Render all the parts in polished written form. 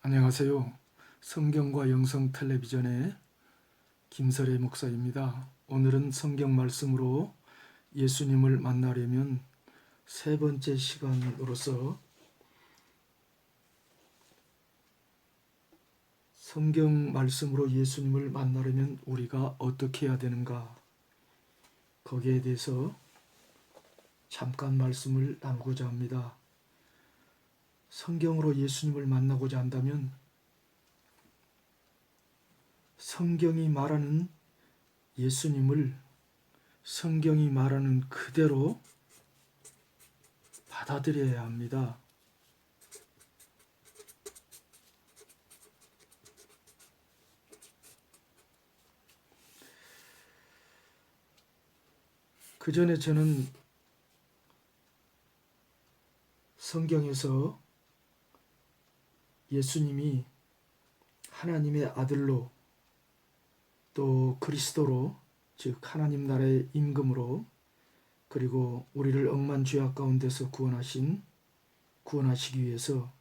안녕하세요. 성경과 영성 텔레비전의 김설의 목사입니다. 오늘은 성경 말씀으로 예수님을 만나려면 세 번째 시간으로서 성경 말씀으로 예수님을 만나려면 우리가 어떻게 해야 되는가, 거기에 대해서 잠깐 말씀을 나누고자 합니다. 성경으로 예수님을 만나고자 한다면 성경이 말하는 예수님을 성경이 말하는 그대로 받아들여야 합니다. 그 전에 저는 성경에서 예수님이 하나님의 아들로 또 그리스도로, 즉 하나님 나라의 임금으로, 그리고 우리를 억만 죄악 가운데서 구원하시기 위해서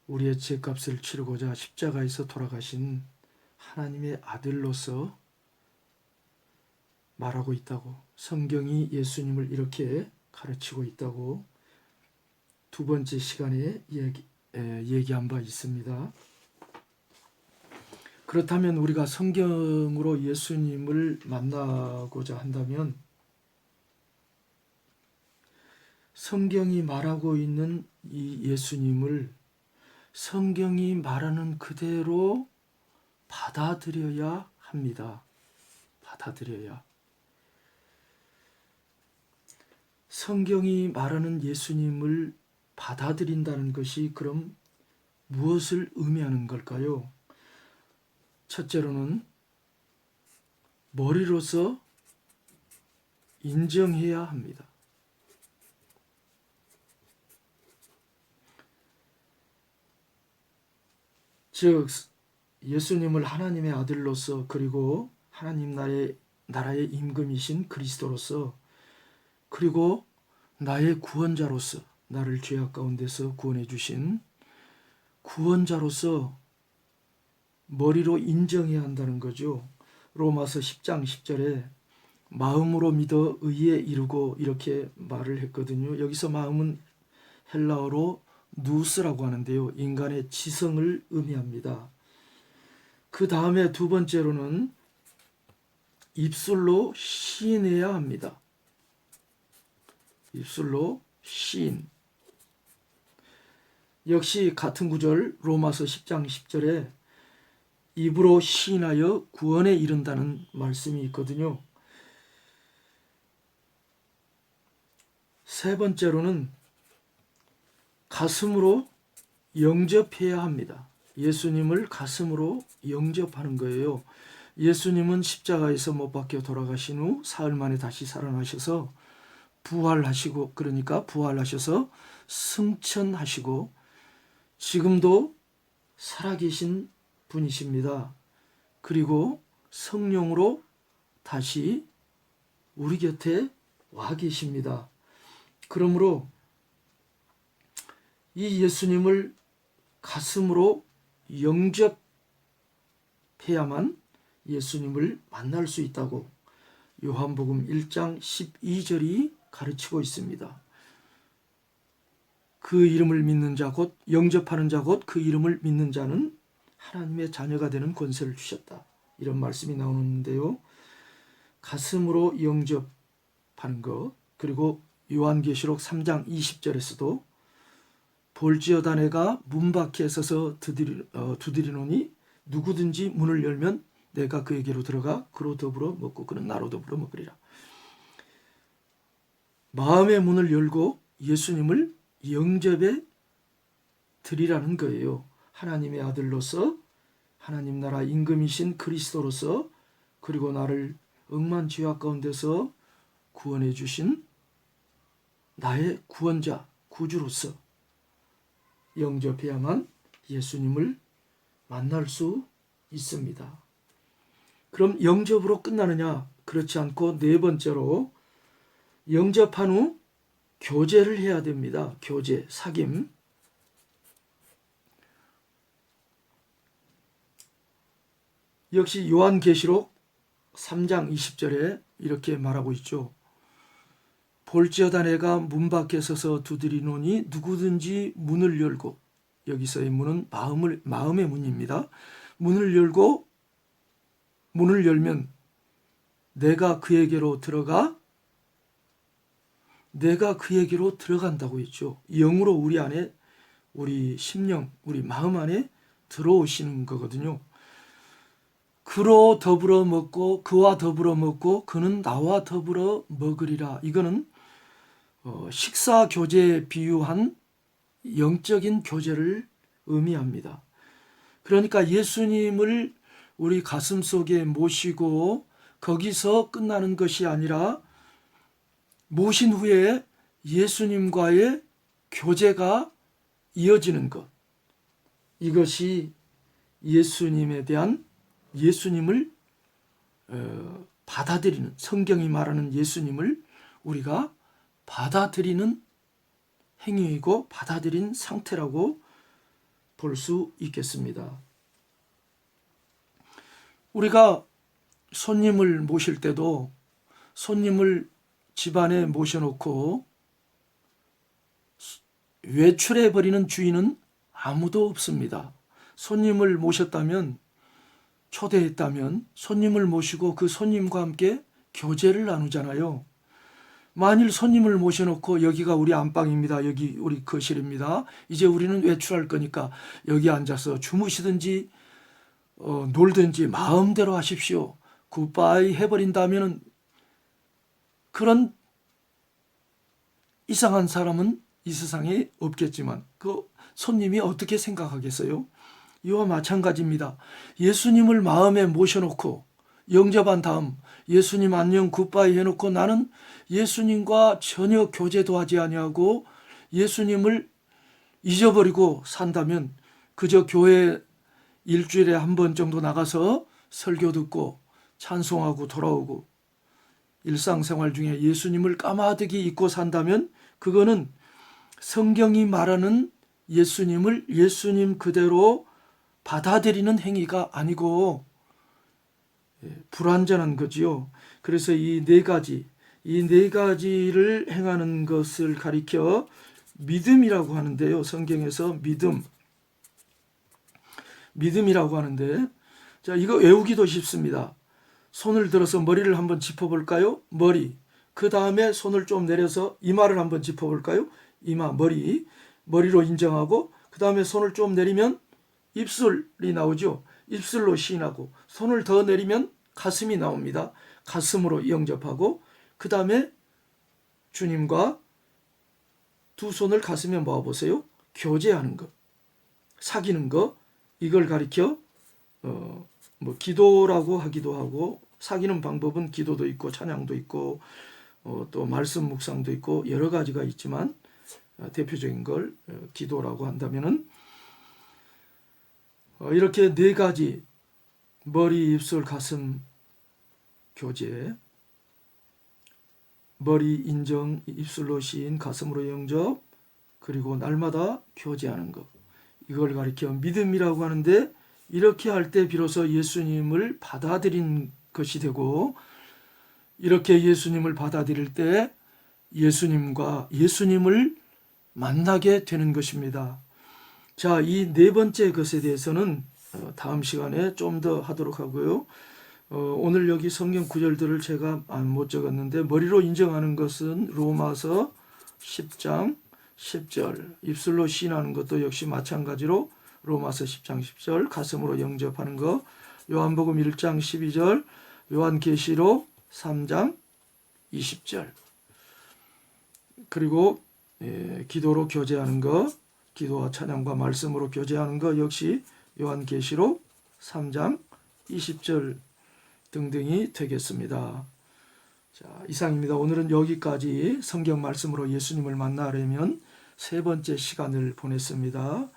우리의 죄값을 치르고자 십자가에서 돌아가신 하나님의 아들로서 말하고 있다고, 성경이 예수님을 이렇게 가르치고 있다고 두 번째 시간에 얘기한 바 있습니다. 그렇다면 우리가 성경으로 예수님을 만나고자 한다면 성경이 말하고 있는 이 예수님을 성경이 말하는 그대로 받아들여야 합니다. 받아들여야. 성경이 말하는 예수님을 받아들인다는 것이 그럼 무엇을 의미하는 걸까요? 첫째로는 머리로서 인정해야 합니다. 즉 예수님을 하나님의 아들로서, 그리고 하나님 나라의 임금이신 그리스도로서, 그리고 나의 구원자로서, 나를 죄악 가운데서 구원해 주신 구원자로서 머리로 인정해야 한다는 거죠. 로마서 10장 10절에 마음으로 믿어 의에 이르고 이렇게 말을 했거든요. 여기서 마음은 헬라어로 누스라고 하는데요, 인간의 지성을 의미합니다. 그 다음에 두 번째로는 입술로 시인해야 합니다. 입술로 시인. 역시 같은 구절 로마서 10장 10절에 입으로 시인하여 구원에 이른다는 말씀이 있거든요. 세 번째로는 가슴으로 영접해야 합니다. 예수님을 가슴으로 영접하는 거예요. 예수님은 십자가에서 못 박혀 돌아가신 후 사흘 만에 다시 살아나셔서 부활하시고, 그러니까 부활하셔서 승천하시고 지금도 살아계신 분이십니다. 그리고 성령으로 다시 우리 곁에 와 계십니다. 그러므로 이 예수님을 가슴으로 영접해야만 예수님을 만날 수 있다고 요한복음 1장 12절이 가르치고 있습니다. 그 이름을 믿는 자, 곧 영접하는 자, 곧 그 이름을 믿는 자는 하나님의 자녀가 되는 권세를 주셨다, 이런 말씀이 나오는데요. 가슴으로 영접하는 것, 그리고 요한계시록 3장 20절에서도 볼지어다 내가 문 밖에 서서 두드리노니 누구든지 문을 열면 내가 그에게로 들어가 그로 더불어 먹고 그는 나로 더불어 먹으리라. 마음의 문을 열고 예수님을 영접해 드리라는 거예요. 하나님의 아들로서, 하나님 나라 임금이신 그리스도로서, 그리고 나를 억만 죄악 가운데서 구원해 주신 나의 구원자, 구주로서 영접해야만 예수님을 만날 수 있습니다. 그럼 영접으로 끝나느냐? 그렇지 않고 네 번째로 영접한 후 교제를 해야 됩니다. 교제, 사귐. 역시 요한계시록 3장 20절에 이렇게 말하고 있죠. 볼지어다 내가 문 밖에 서서 두드리노니 누구든지 문을 열고, 여기서의 문은 마음의 문입니다. 문을 열면 내가 그에게로 들어간다고 했죠. 영으로 우리 안에, 우리 심령, 우리 마음 안에 들어오시는 거거든요. 그와 더불어 먹고 그는 나와 더불어 먹으리라. 이거는 식사 교제에 비유한 영적인 교제를 의미합니다. 그러니까 예수님을 우리 가슴 속에 모시고 거기서 끝나는 것이 아니라 모신 후에 예수님과의 교제가 이어지는 것. 이것이 예수님을 받아들이는, 성경이 말하는 예수님을 우리가 받아들이는 행위이고 받아들인 상태라고 볼 수 있겠습니다. 우리가 손님을 모실 때도 손님을 집안에 모셔놓고 외출해버리는 주인은 아무도 없습니다. 손님을 모셨다면, 초대했다면 손님을 모시고 그 손님과 함께 교제를 나누잖아요. 만일 손님을 모셔놓고 여기가 우리 안방입니다. 여기 우리 거실입니다. 이제 우리는 외출할 거니까 여기 앉아서 주무시든지 놀든지 마음대로 하십시오. 굿바이 해버린다면 그런 이상한 사람은 이 세상에 없겠지만 그 손님이 어떻게 생각하겠어요? 이와 마찬가지입니다. 예수님을 마음에 모셔놓고 영접한 다음 예수님 안녕 굿바이 해놓고 나는 예수님과 전혀 교제도 하지 아니하고 예수님을 잊어버리고 산다면 그저 교회 일주일에 한 번 정도 나가서 설교 듣고 찬송하고 돌아오고 일상생활 중에 예수님을 까마득히 잊고 산다면 그거는 성경이 말하는 예수님을 예수님 그대로 받아들이는 행위가 아니고 불완전한 거지요. 그래서 이 네 가지를 행하는 것을 가리켜 믿음이라고 하는데요. 성경에서 믿음이라고 하는데, 자, 이거 외우기도 쉽습니다. 손을 들어서 머리를 한번 짚어볼까요? 머리. 그 다음에 손을 좀 내려서 이마를 한번 짚어볼까요? 이마, 머리로 인정하고, 그 다음에 손을 좀 내리면 입술이 나오죠. 입술로 시인하고, 손을 더 내리면 가슴이 나옵니다. 가슴으로 영접하고, 그 다음에 주님과 두 손을 가슴에 모아보세요. 교제하는 것, 사귀는 것, 이걸 가리켜 기도라고 하기도 하고, 사귀는 방법은 기도도 있고 찬양도 있고 또 말씀 묵상도 있고 여러 가지가 있지만 대표적인 걸 기도라고 한다면은 이렇게 네 가지, 머리, 입술, 가슴 교제, 머리 인정, 입술로 시인, 가슴으로 영접, 그리고 날마다 교제하는 것, 이걸 가리켜 믿음이라고 하는데, 이렇게 할 때 비로소 예수님을 받아들인 것이 되고, 이렇게 예수님을 받아들일 때 예수님을 만나게 되는 것입니다. 자, 이 네 번째 것에 대해서는 다음 시간에 좀 더 하도록 하고요. 오늘 여기 성경 구절들을 제가 못 적었는데, 머리로 인정하는 것은 로마서 10장 10절, 입술로 시인하는 것도 역시 마찬가지로 로마서 10장 10절, 가슴으로 영접하는 것 요한복음 1장 12절, 요한계시록 3장 20절, 그리고 기도로 교제하는 것, 기도와 찬양과 말씀으로 교제하는 것 역시 요한계시록 3장 20절 등등이 되겠습니다. 자, 이상입니다. 오늘은 여기까지 성경 말씀으로 예수님을 만나려면 세 번째 시간을 보냈습니다.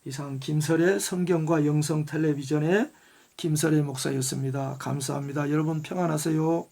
이상 김설의 성경과 영성 텔레비전의 김설의 목사였습니다. 감사합니다. 여러분 평안하세요.